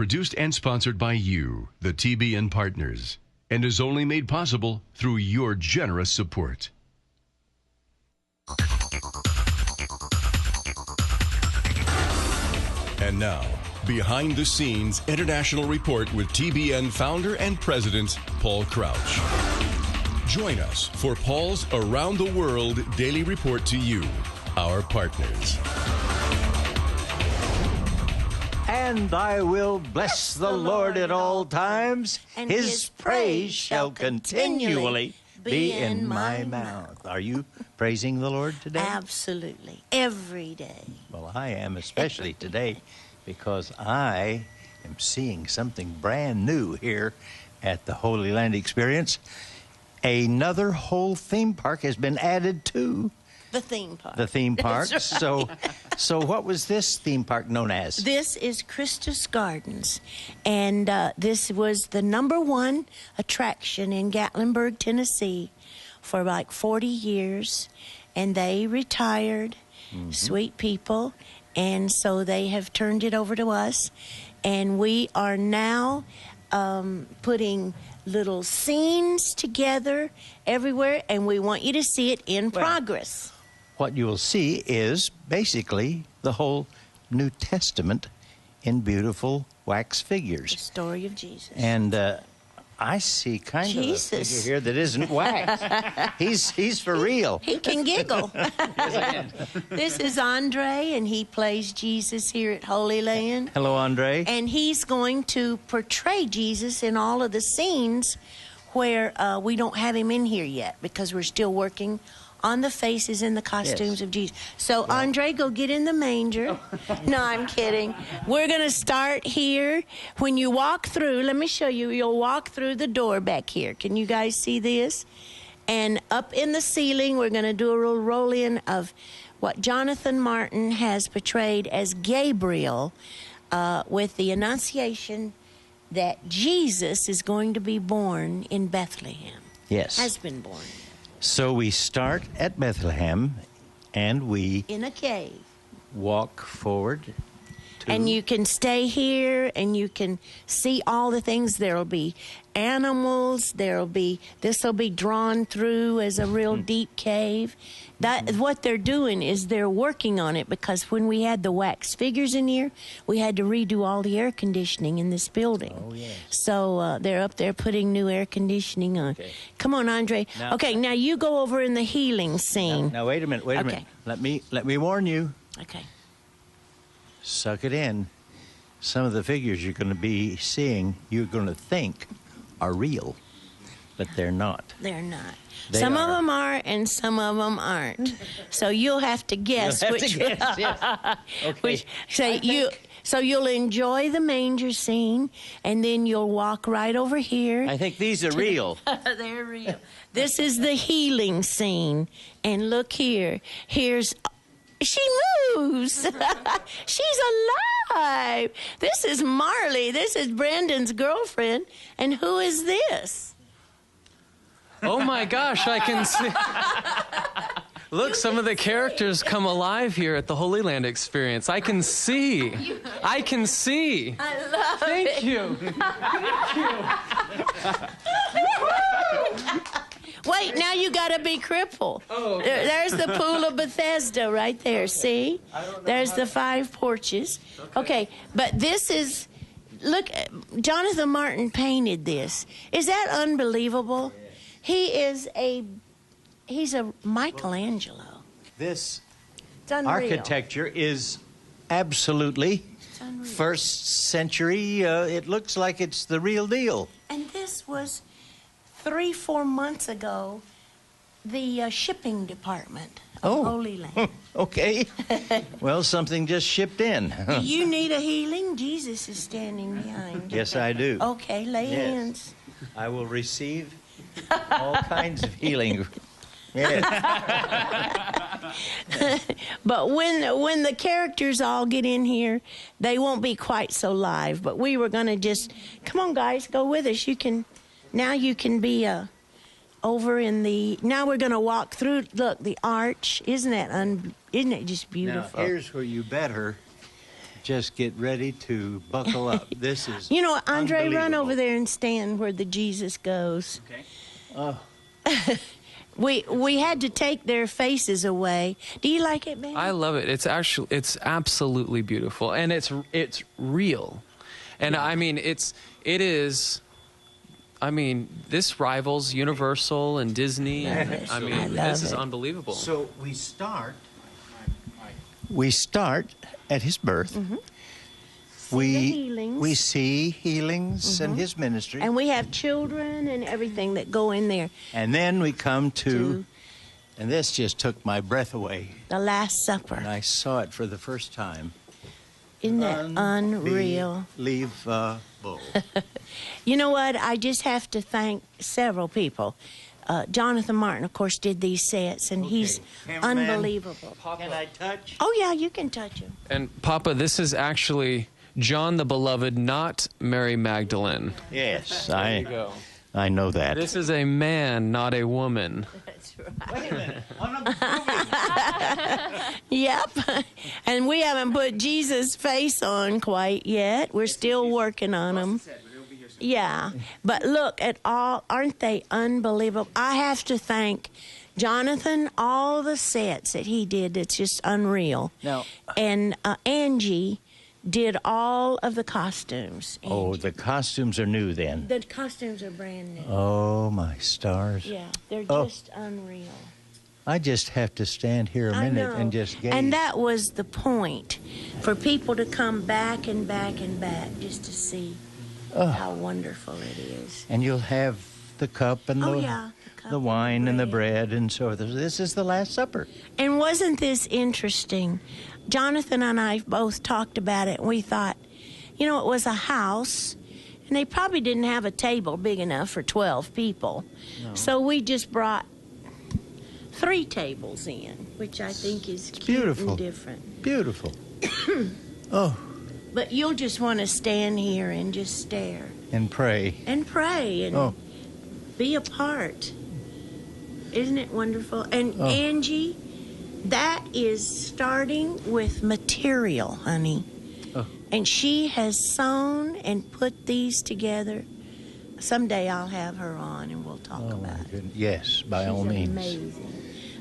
produced and sponsored by you, the TBN partners, and is only made possible through your generous support. And now, behind the scenes international report with TBN founder and president, Paul Crouch. Join us for Paul's Around the World daily report to you, our partners. And I will bless the Lord at all times. And his praise shall continually be in my mouth. Are you praising the Lord today? Absolutely. Every day. Well, I am, especially today, because I am seeing something brand new here at the Holy Land Experience. Another whole theme park has been added to the theme park. The theme park. Right. So what was this theme park known as? This is Christus Gardens, and this was the #1 attraction in Gatlinburg, Tennessee, for like 40 years, and they retired. Sweet people, and so they have turned it over to us, and we are now putting little scenes together everywhere, and we want you to see it in progress. What you will see is basically the whole New Testament in beautiful wax figures. The story of Jesus. And I see kind of a figure here that isn't wax. He's for real. He can giggle. This is Andre, and he plays Jesus here at Holy Land. Hello, Andre. And he's going to portray Jesus in all of the scenes where we don't have him in here yet because we're still working on the faces and the costumes of Jesus. So, Andre, go get in the manger. No, I'm kidding. We're going to start here. When you walk through, let me show you. You'll walk through the door back here. Can you guys see this? And up in the ceiling, we're going to do a little roll-in of what Jonathan Martin has portrayed as Gabriel with the Annunciation that Jesus is going to be born in Bethlehem. Yes. Has been born. So we start at Bethlehem, and we... in a cave. Walk forward to... And you can stay here, and you can see all the things. There'll be animals. This will be drawn through as a real deep cave. What they're doing is they're working on it, because when we had the wax figures in here, we had to redo all the air conditioning in this building. Oh, yes. So they're up there putting new air conditioning on. Okay. Come on, Andre. Now, okay, now you go over in the healing scene. Now wait a minute, wait a minute. Let me warn you. Okay. Suck it in. Some of the figures you're going to be seeing, you're going to think are real, but they're not. They're not. Some of them are, and some of them aren't. So you'll have to guess which. Okay. So you'll enjoy the manger scene, and then you'll walk right over here. I think these are real. They're real. This is the healing scene, and look here. She moves. She's alive. This is Marley. This is Brendan's girlfriend. And who is this? Oh my gosh, I can see. Look, some of the characters come alive here at the Holy Land Experience. I can see. I can see. I love Thank it. you. Thank you. Wait, now you got to be crippled. Oh, okay. There's the pool of Bethesda right there. See? There's the 5 porches. Okay, but this is, look, Jonathan Martin painted this. Is that unbelievable? He's a Michelangelo. This It's unreal. architecture is absolutely first century. It looks like it's the real deal. And this was 3-4 months ago, the shipping department of Holy Land. Okay. Well, something just shipped in. Do you need a healing? Jesus is standing behind you. Yes, I do. Okay, lay hands. I will receive all kinds of healing. Yes. But when the characters all get in here, they won't be quite so live. But we were going to just, come on, guys, go with us. You can be over in the, now we're going to walk through, look, the arch. Isn't it just beautiful? Now, here's where you better just get ready to buckle up. This is You know, Andre, run unbelievable. over there and stand where the Jesus goes. Okay. Oh, We had to take their faces away. Do you like it, man? I love it. It's absolutely beautiful, and it's real, and I mean it is. I mean, this rivals Universal and Disney. And, I mean, this is unbelievable. so we start at his birth. Mm-hmm. We healings. we see healings in his ministry, And we have children and everything that go in there. and then we come to, and this just took my breath away. The Last Supper. And I saw it for the first time. Isn't that unreal? Unbelievable. You know what? I just have to thank several people. Jonathan Martin, of course, did these sets, and he's Cameraman. unbelievable. Can I touch? Oh, yeah, you can touch him. And Papa, this is actually John the Beloved, not Mary Magdalene. Yes, Go. I know that. This is a man, not a woman. That's right. Wait a minute. I'm moving. Yep. And we haven't put Jesus' face on quite yet. We're still working on him. Yeah. But look at all, aren't they unbelievable? I have to thank Jonathan, all the sets that he did, it's just unreal. Now, And Angie did all of the costumes. oh, Angie. the costumes are new then. The costumes are brand new. Oh, my stars. Yeah, they're Oh. just unreal. I just have to stand here a I minute know. and just gaze. And that was the point, for people to come back and back and back just to see how wonderful it is. And you'll have the cup and Oh, the, yeah, the cup the and wine and the bread. bread and so forth. This is the Last Supper. And wasn't this interesting? Jonathan and I both talked about it, and we thought, you know, it was a house, and they probably didn't have a table big enough for 12 people. No. So we just brought 3 tables in, which I think is cute beautiful. and different. Beautiful. Oh, But you'll just want to stand here and just stare and pray. and pray and Oh. be a part. Isn't it wonderful? And Oh. Angie, that is starting with material, honey. Oh. And she has sewn and put these together. Someday I'll have her on and we'll talk Oh, about my it. goodness. Yes, by all She's means. amazing.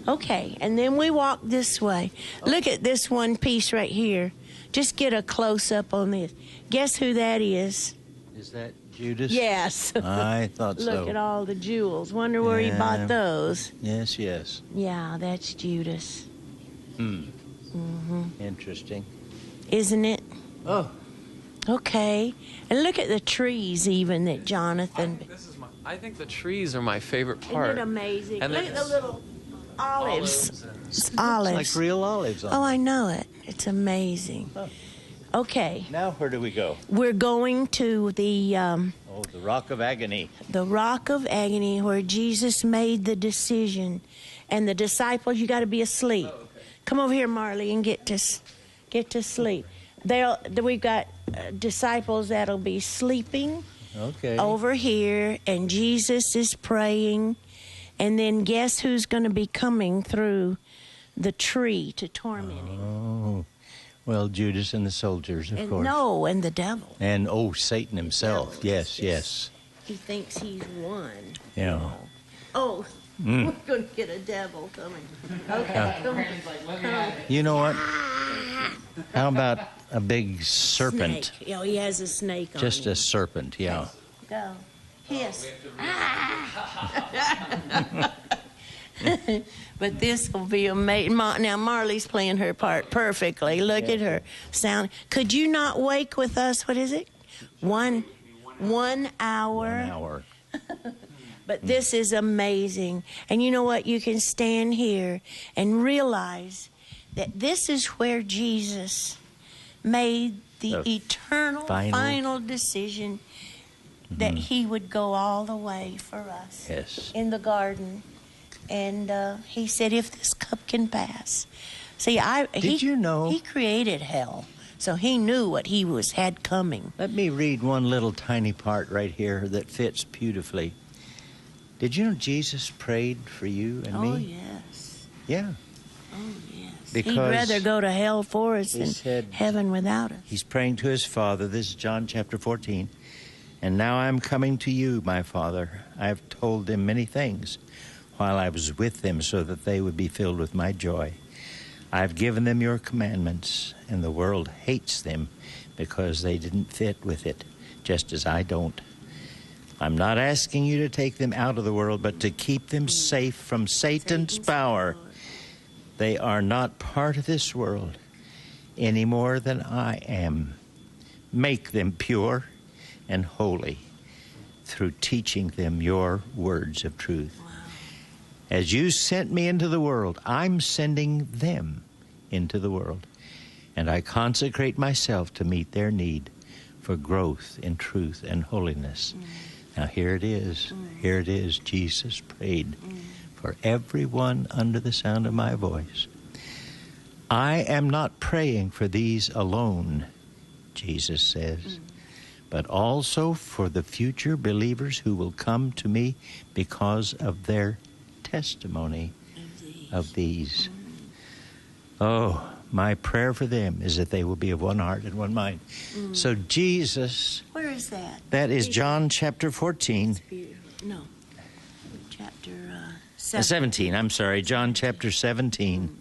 Okay, and then we walk this way. Look at this one piece right here. Just get a close-up on this. Guess who that is? Is that Judas? Yes. I thought so. Look at all the jewels. Wonder where he Yeah. bought those. Yes, yes. Yeah, that's Judas. Interesting. Isn't it? Oh, Okay. And look at the trees even that Jonathan... I think the trees are my favorite part. Isn't it amazing? And Look then at the little olives. It's olives. like real olives on Oh, it. I know it. It's amazing. Okay. Now where do we go? We're going to the Oh, the Rock of Agony. Rock of Agony, where Jesus made the decision. And the disciples, you got to be asleep. Come over here, Marley, and get to sleep. We've got disciples that'll be sleeping Okay. over here, and Jesus is praying. And then guess who's going to be coming through the tree to torment him? Oh. Well, Judas and the soldiers, of And course. no, and the devil. And, oh, Satan himself. Devil. Yes, yes. He thinks he's won. Yeah. Oh, we're going to get a devil coming. Okay, come. You know what? How about a big serpent? Snake. Oh, he has a snake on Just him. a serpent, yeah. Go. Hiss. But this will be amazing. Now, Marley's playing her part perfectly. Look at her sound. Could you not wake with us? What is it? 1 hour. 1 hour. But this is amazing. And you know what? You can stand here and realize that this is where Jesus made the eternal final decision that he would go all the way for us. Yes. In the garden. And he said, if this cup can pass. See, Did you know? He created hell. So he knew what he had coming. Let me read one little tiny part right here that fits beautifully. Did you know Jesus prayed for you and me? Oh, yes. Yeah. Oh, yes. Because He'd rather go to hell for us he than said- heaven without us. He's praying to his Father. This is John chapter 14. And now I'm coming to you, my Father. I have told them many things while I was with them so that they would be filled with my joy. I have given them your commandments, and the world hates them because they didn't fit with it, just as I don't. I'm not asking you to take them out of the world, but to keep them safe from Satan's power. They are not part of this world any more than I am. Make them pure and holy through teaching them your words of truth. Wow. As you sent me into the world, I'm sending them into the world. And I consecrate myself to meet their need for growth in truth and holiness. Now here it is. Here it is. Jesus prayed for everyone under the sound of my voice. I am not praying for these alone, Jesus says, but also for the future believers who will come to me because of their testimony of these. Oh, my prayer for them is that they will be of one heart and one mind. So Jesus... Where is that? That is John chapter 14. No. Chapter 17, I'm sorry. John chapter 17.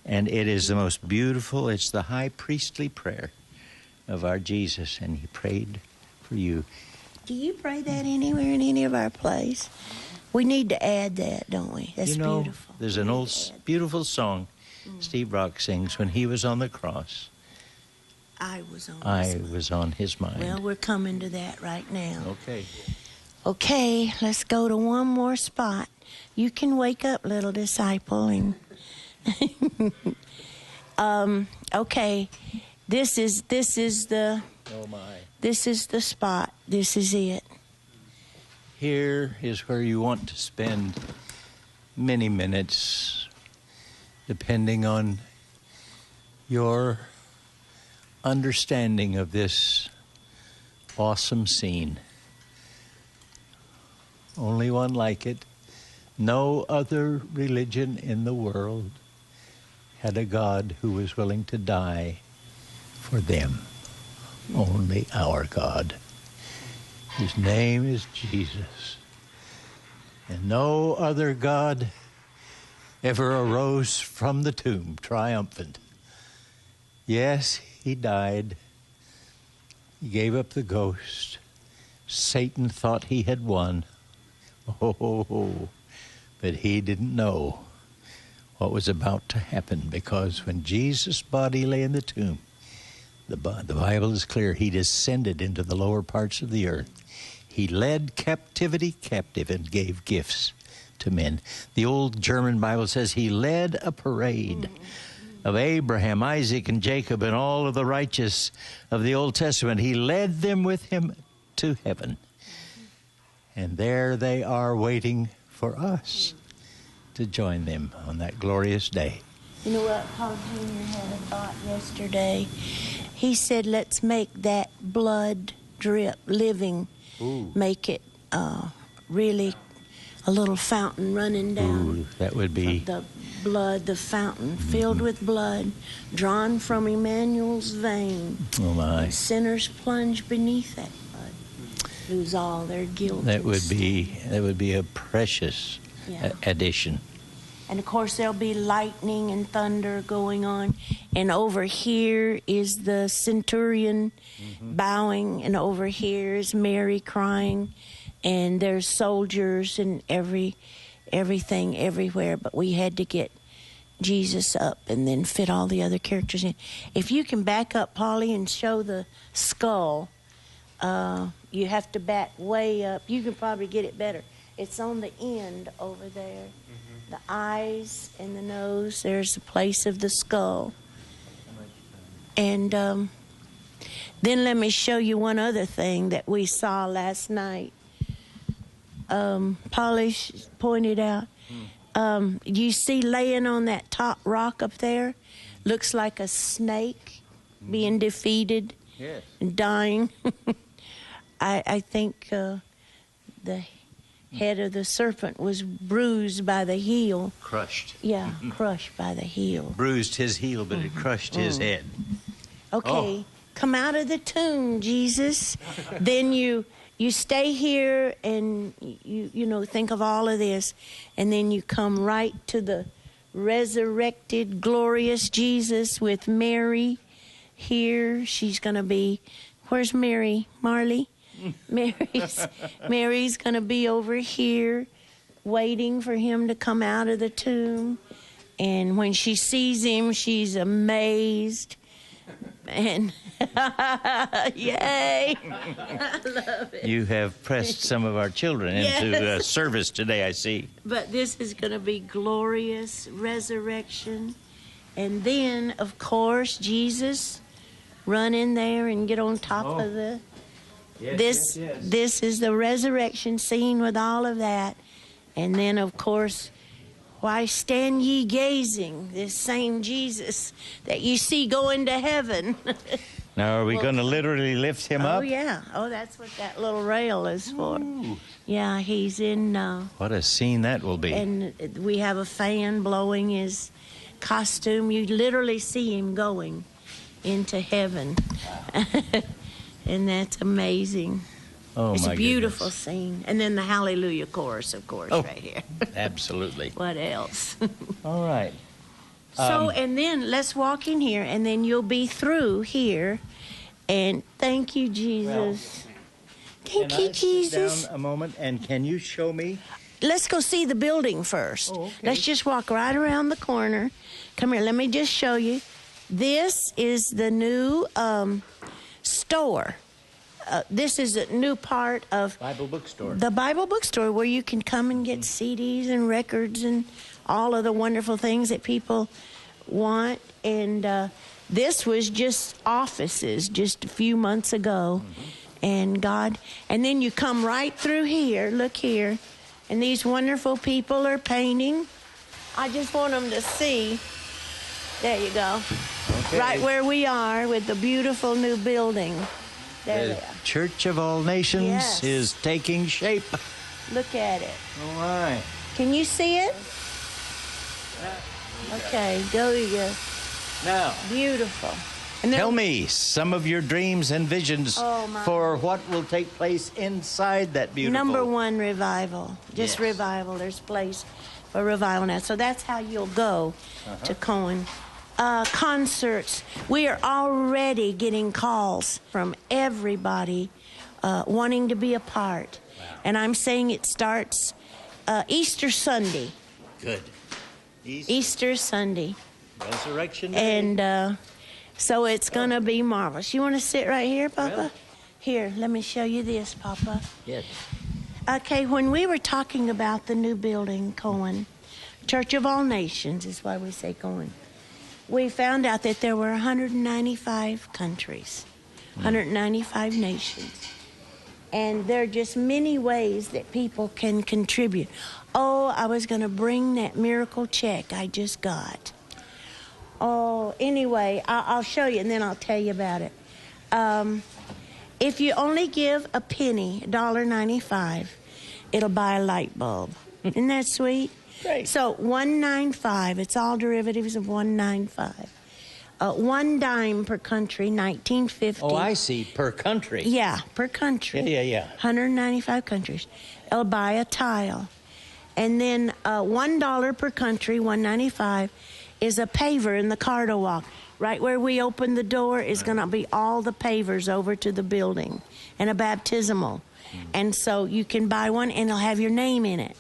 And it is the most beautiful, it's the high priestly prayer of our Jesus, and he prayed for you. Do you pray that anywhere in any of our plays? We need to add that, don't we? That's beautiful. There's an old beautiful song Steve Rock sings, when he was on the cross. I was on his mind. Well, we're coming to that right now. Okay. Okay, let's go to one more spot. You can wake up, little disciple, and okay. This is the This is the spot. This is it. Here is where you want to spend many minutes, depending on your understanding of this awesome scene. Only one like it. No other religion in the world had a God who was willing to die for them. Only our God. His name is Jesus. And no other God ever arose from the tomb triumphant. Yes, he died. He gave up the ghost. Satan thought he had won. Oh, but he didn't know what was about to happen, because when Jesus' body lay in the tomb, the Bible is clear, he descended into the lower parts of the earth. He led captivity captive and gave gifts to men. The old German Bible says he led a parade of Abraham, Isaac, and Jacob, and all of the righteous of the Old Testament. He led them with him to heaven. And there they are waiting for us to join them on that glorious day. You know what? Paul Jr. had a thought yesterday. He said, let's make that blood drip living. Ooh. Make it really a little fountain running down. Ooh, that would be... The blood, the fountain, filled with blood, drawn from Emmanuel's vein. Oh, my. And sinners plunge beneath that blood, lose all their guilt. That would be a precious addition. And, of course, there'll be lightning and thunder going on. And over here is the centurion bowing, and over here is Mary crying. And there's soldiers and everything everywhere. But we had to get Jesus up and then fit all the other characters in. If you can back up, Polly, and show the skull, you have to back way up. You can probably get it better. It's on the end over there. The eyes and the nose, there's the place of the skull. And then let me show you one other thing that we saw last night. Polly pointed out, you see laying on that top rock up there, looks like a snake being defeated and dying. I think the head of the serpent was bruised by the heel. Crushed. Yeah, crushed by the heel. Bruised his heel, but it crushed his head. Okay, come out of the tomb, Jesus. Then you stay here and you think of all of this, and then you come right to the resurrected, glorious Jesus with Mary here. She's going to be, where's Mary? Marley? Mary's going to be over here waiting for him to come out of the tomb. And when she sees him, she's amazed. And yay! I love it. You have pressed some of our children into service today, I see. But this is going to be glorious resurrection. And then, of course, Jesus run in there and get on top of the... This is the resurrection scene with all of that. And then, of course, why stand ye gazing? This same Jesus that you see going to heaven. Now, are we going to literally lift him up? Oh, yeah. Oh, that's what that little rail is for. Ooh. Yeah, he's in... what a scene that will be. And we have a fan blowing his costume. You literally see him going into heaven. And that's amazing. Oh, it's my a beautiful goodness. scene. And then the Hallelujah chorus, of course, right here. Absolutely. What else? All right. So, and then let's walk in here, and then you'll be through here. And thank you, Jesus. Thank you, Jesus. Sit down a moment, and can you show me? Let's go see the building first. Oh, okay. Let's just walk right around the corner. Come here, let me just show you. This is the new store. This is a new part of Bible bookstore. the Bible bookstore, where you can come and get CDs and records and all of the wonderful things that people want. And this was just offices just a few months ago. And then you come right through here. Look here. And these wonderful people are painting. I just want them to see. There you go. Okay. Right where we are with the beautiful new building. There The they are. Church of All Nations Yes. is taking shape. Look at it. All right. Can you see it? Okay, there you go. Now, Beautiful. And then tell me some of your dreams and visions Oh, my. for what will take place inside that beautiful... Number one, revival. Just Yes. revival. There's place for revival now. So that's how you'll go to Cohen. Concerts. We are already getting calls from everybody wanting to be a part. Wow. And I'm saying it starts Easter Sunday. Good. Easter Sunday. Resurrection Day. And so it's going to be marvelous. You want to sit right here, Papa? Well. Here, let me show you this, Papa. Yes. Okay, when we were talking about the new building, Cohen, Church of All Nations is why we say Cohen, we found out that there were 195 countries, 195 nations. And there are just many ways that people can contribute. Oh, I was going to bring that miracle check I just got. Oh, anyway, I'll show you, and then I'll tell you about it. If you only give a penny, $1.95, it'll buy a light bulb. Isn't that sweet? Great. So $1.95, it's all derivatives of $1.95. 1 dime per country, $19.50. Oh, I see. Per country. Yeah, per country. Yeah. 195 countries. It'll buy a tile. And then $1 per country, $1.95, is a paver in the car to walk. Right where we open the door is going to be all the pavers over to the building and a baptismal. And so you can buy one and it'll have your name in it.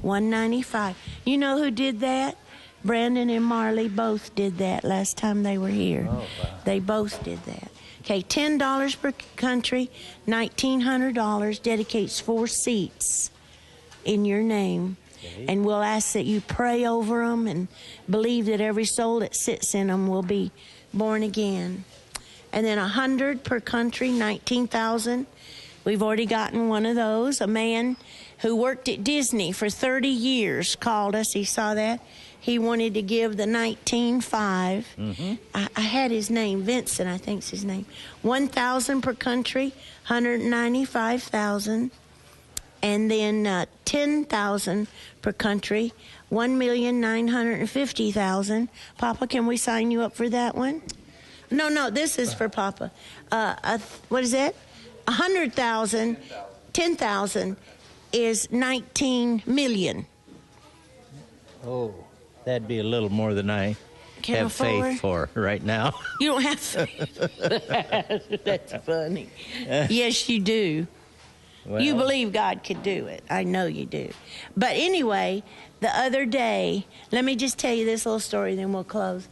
$1.95. You know who did that? Brandon and Marley both did that last time they were here. Oh, wow. They both did that. Okay, $10 per country, $1,900 dedicates 4 seats in your name. Okay. And we'll ask that you pray over them and believe that every soul that sits in them will be born again. And then $100 per country, $19,000. We've already gotten one of those. A man who worked at Disney for 30 years called us. He saw that. He wanted to give the $19,500. Mm-hmm. I had his name, Vincent, I think's his name. $1,000 per country, $195,000. and then 10,000 per country, 1,950,000. Papa, can we sign you up for that one? No, this is for Papa. What is it? 100,000. 10,000 is 19 million. Oh, that'd be a little more than I Can't have afford? faith for right now. You don't have faith. That's funny. Yes, you do. Well, You believe God could do it. I know you do. But anyway, the other day, let me just tell you this little story, then we'll close.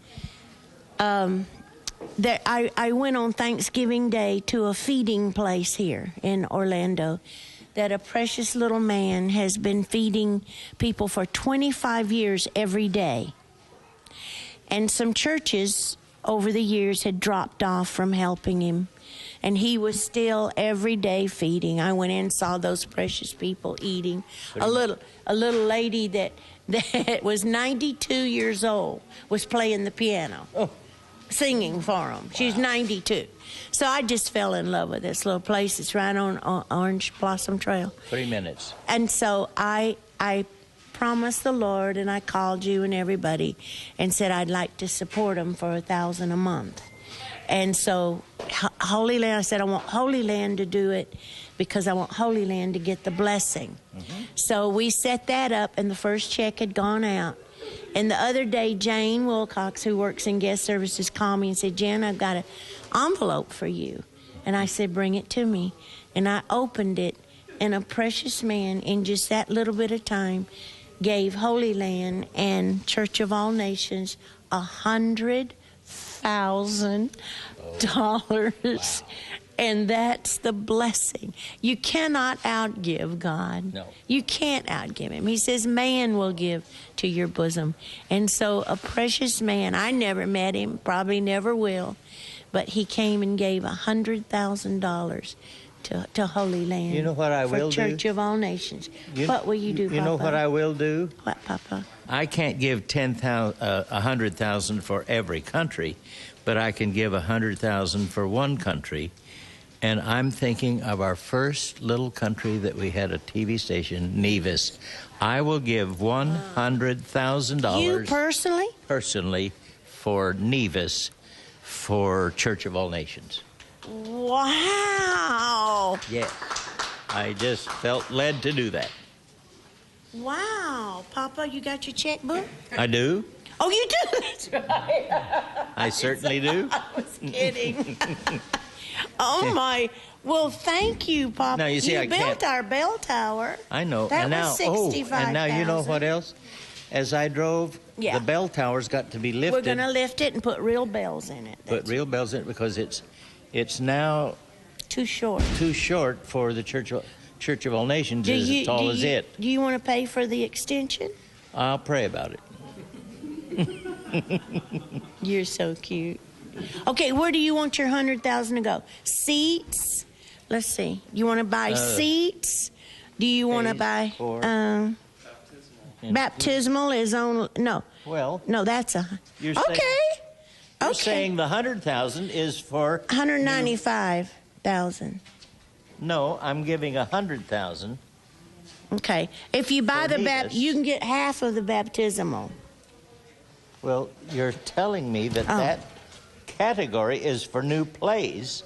I went on Thanksgiving Day to a feeding place here in Orlando that a precious little man has been feeding people for 25 years every day. And some churches over the years had dropped off from helping him. And he was still every day feeding. I went in and saw those precious people eating. A little lady that was 92 years old was playing the piano, singing for him. She's 92. So I just fell in love with this little place. It's right on Orange Blossom Trail. 3 minutes. And so I promised the Lord, and I called you and everybody and said I'd like to support them for $1,000 a month. And so Holy Land, I said I want Holy Land to do it because I want Holy Land to get the blessing. Mm-hmm. So we set that up, and the first check had gone out. And the other day, Jane Wilcox, who works in guest services, called me and said, Jan, I've got an envelope for you. And I said, bring it to me. And I opened it, and a precious man, in just that little bit of time, gave Holy Land and Church of All Nations $100,000. Wow. And that's the blessing. You cannot outgive God. No. You can't outgive him. He says man will give to your bosom. And so a precious man, I never met him, probably never will, but he came and gave $100,000 to Holy Land. You know what I will do? For Church of All Nations. What will you do, Papa? You know what I will do? What, Papa? I can't give 100,000 for every country, but I can give 100,000 for one country. And I'm thinking of our first little country that we had a TV station, Nevis. I will give $100,000. You personally? Personally, for Nevis, for Church of All Nations. Wow. Yes. I just felt led to do that. Wow. Papa, you got your checkbook? I do. Oh, you do? That's right. I certainly do. I was kidding. Oh, my. Well, thank you, Papa. Now, you see, I built can't... our bell tower. I know. That and was now, $65,000. And now you know what else? As I drove, Yeah. the bell tower's got to be lifted. We're going to lift it and put real bells in it. Put real bells in it because it's now too short. Too short for the Church of All Nations as tall as it. Do you want to pay for the extension? I'll pray about it. You're so cute. Okay, where do you want your $100,000 to go? Seats? Let's see. You want to buy seats? Do you want to buy baptismal is on? No. Well, no, that's a. You're You're saying the 100,000 is for 195,000. No, I'm giving 100,000. Okay. If you buy you can get half of the baptismal. Well, you're telling me that that category is for new plays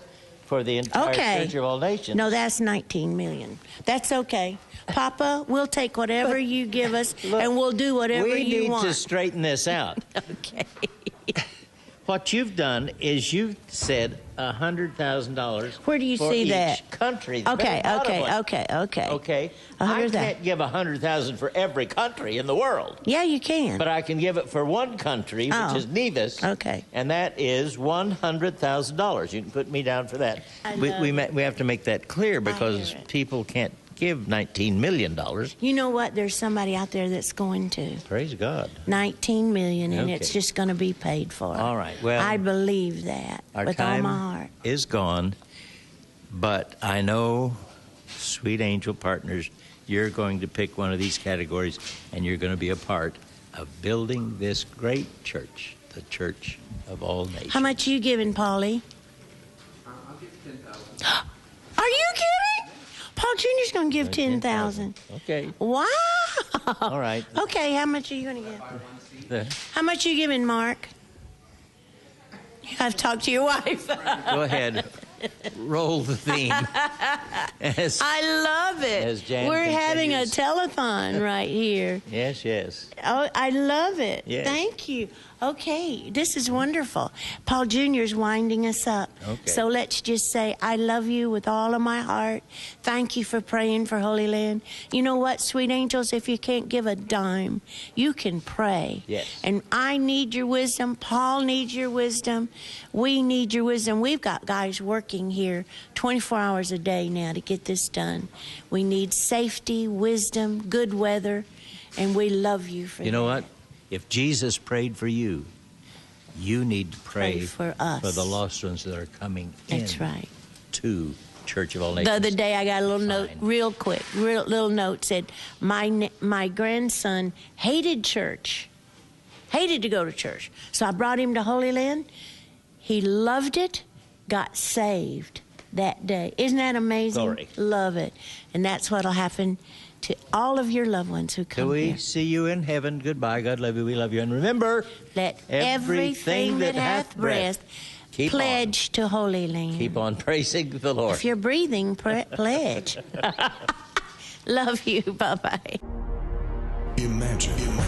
for the entire Church of All Nations. No, that's 19 million. That's okay. Papa, we'll take whatever you give us, and we'll do whatever you want. We need to straighten this out. Okay. What you've done is you've said $100,000. Where do you see that? Each country. Okay. Okay. I can't give 100,000 for every country in the world. Yeah, you can. But I can give it for one country, which is Nevis. Okay. And that is $100,000. You can put me down for that. We have to make that clear because people can't give $19 million. You know what? There's somebody out there that's going to. Praise God. $19 million, and it's just going to be paid for. All right. Well, I believe that with all my heart. Is gone, but I know, sweet angel partners, you're going to pick one of these categories, and you're going to be a part of building this great church, the Church of All Nations. How much are you giving, Paulie? I'll give 10,000. Are you kidding? Paul, Jr.'s going to give 10,000. Okay. Wow. All right. Okay, how much are you going to give? How much are you giving, Mark? You have to talk to your wife. Go ahead. Roll the theme. I love it. We're having a telethon right here. Yes, yes. Oh, I love it. Yes. Thank you. Okay, this is wonderful. Paul Jr. is winding us up. Okay. So let's just say, I love you with all of my heart. Thank you for praying for Holy Land. You know what, sweet angels, if you can't give a dime, you can pray. Yes. And I need your wisdom. Paul needs your wisdom. We need your wisdom. We've got guys working here 24 hours a day now to get this done. We need safety, wisdom, good weather, and we love you for that. You know what? If Jesus prayed for you, you need to pray for us, for the lost ones that are coming That's right. to Church of All Nations. The other day I got a little note, real quick, little note said, my grandson hated church, hated to go to church. So I brought him to Holy Land. He loved it, got saved that day. Isn't that amazing? Glory. Love it. And that's what'll happen to all of your loved ones who come Till we here. see you in heaven. Goodbye. God love you. We love you. And remember, Let everything that hath breath pledge to Holy Land. Keep on praising the Lord. If you're breathing, pledge. Love you. Bye-bye. Imagine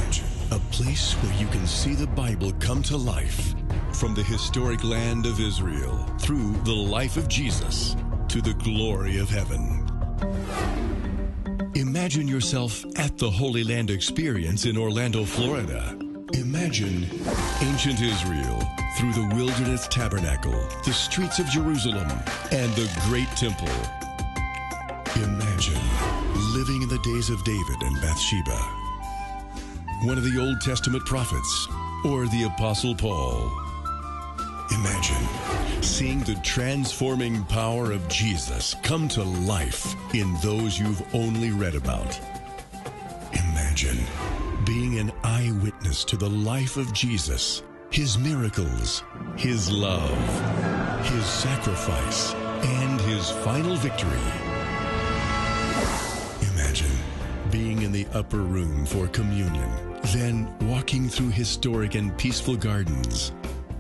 a place where you can see the Bible come to life. From the historic land of Israel, through the life of Jesus, to the glory of heaven. Imagine yourself at the Holy Land Experience in Orlando, Florida. Imagine ancient Israel through the wilderness tabernacle, the streets of Jerusalem, and the great temple. Imagine living in the days of David and Bathsheba, one of the Old Testament prophets, or the Apostle Paul. Imagine seeing the transforming power of Jesus come to life in those you've only read about. Imagine being an eyewitness to the life of Jesus, his miracles, his love, his sacrifice, and his final victory. Imagine being in the upper room for communion, then walking through historic and peaceful gardens.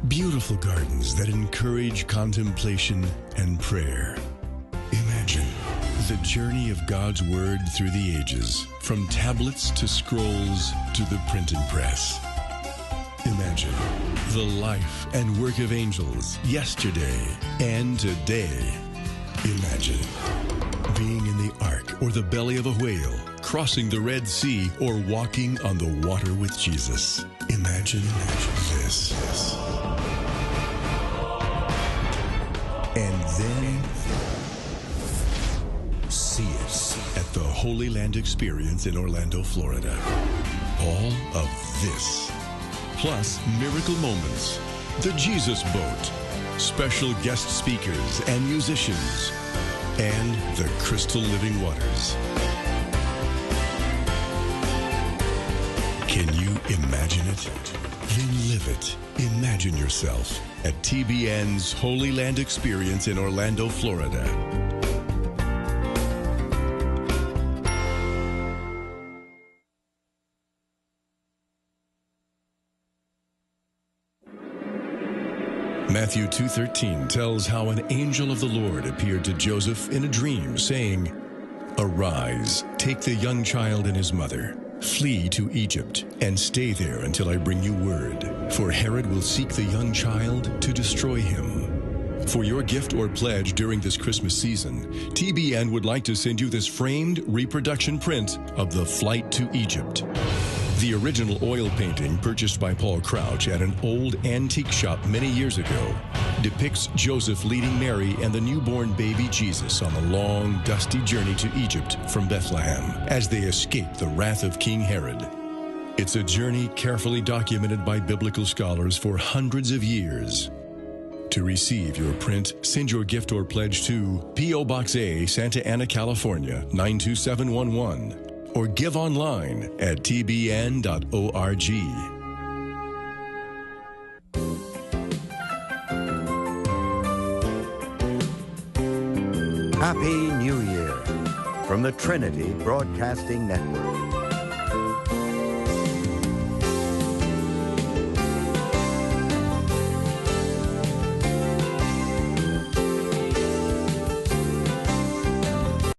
Beautiful gardens that encourage contemplation and prayer. Imagine the journey of God's Word through the ages, from tablets to scrolls to the printing press. Imagine the life and work of angels yesterday and today. Imagine being in the ark or the belly of a whale, crossing the Red Sea, or walking on the water with Jesus. Imagine this. And then see it at the Holy Land Experience in Orlando, Florida. All of this, plus miracle moments, the Jesus Boat, special guest speakers and musicians, and the crystal living waters. Can you imagine it? Then live it. Imagine yourself at TBN's Holy Land Experience in Orlando, Florida. Matthew 2:13 tells how an angel of the Lord appeared to Joseph in a dream, saying, "Arise, take the young child and his mother, flee to Egypt, and stay there until I bring you word, for Herod will seek the young child to destroy him." For your gift or pledge during this Christmas season, TBN would like to send you this framed reproduction print of the Flight to Egypt. The original oil painting, purchased by Paul Crouch at an old antique shop many years ago, depicts Joseph leading Mary and the newborn baby Jesus on a long, dusty journey to Egypt from Bethlehem as they escape the wrath of King Herod. It's a journey carefully documented by biblical scholars for hundreds of years. To receive your print, send your gift or pledge to P.O. Box A, Santa Ana, California, 92711. Or give online at tbn.org. Happy New Year. from the Trinity Broadcasting Network.